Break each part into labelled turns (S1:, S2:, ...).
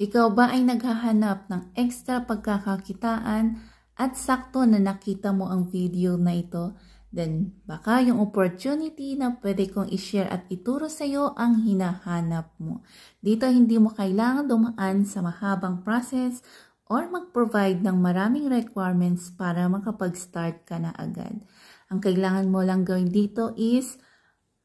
S1: Ikaw ba ay naghahanap ng extra pagkakakitaan at sakto na nakita mo ang video na ito? Then baka yung opportunity na pwede kong i-share at ituro sa iyo ang hinahanap mo. Dito hindi mo kailangan dumaan sa mahabang process or mag-provide ng maraming requirements para makapag-start ka na agad. Ang kailangan mo lang gawin dito is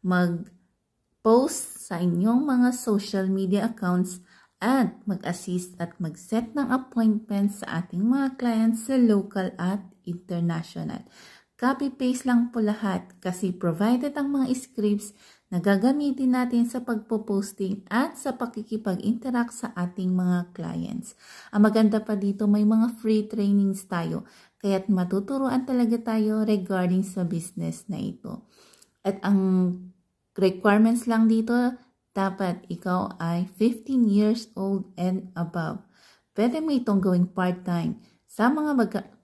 S1: mag-post sa inyong mga social media accounts at mag-assist at mag-set ng appointments sa ating mga clients sa local at international. Copy-paste lang po lahat kasi provided ang mga scripts na gagamitin natin sa pagpo-posting at sa pakikipag-interact sa ating mga clients. Ang maganda pa dito, may mga free trainings tayo, kaya't matuturuan talaga tayo regarding sa business na ito. At ang requirements lang dito, dapat ikaw ay 15 years old and above. Pwede mo itong gawing part-time.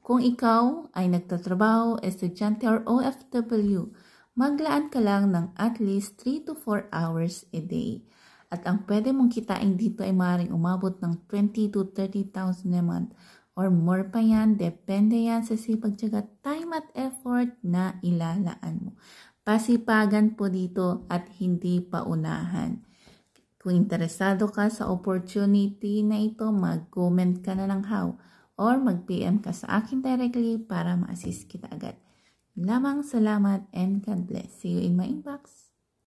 S1: Kung ikaw ay nagtatrabaho, estudyante or OFW, maglaan ka lang ng at least 3 to 4 hours a day. At ang pwede mong kitain dito ay maaaring umabot ng 20 to 30,000 a month or more pa yan. Depende yan sa sipag-tiyaga, time at effort na ilalaan mo. Pasipagan po dito at hindi paunahan. Kung interesado ka sa opportunity na ito, mag-comment ka na ng how or mag-PM ka sa akin directly para ma-assist kita agad. Salamat and God bless. See you in my inbox.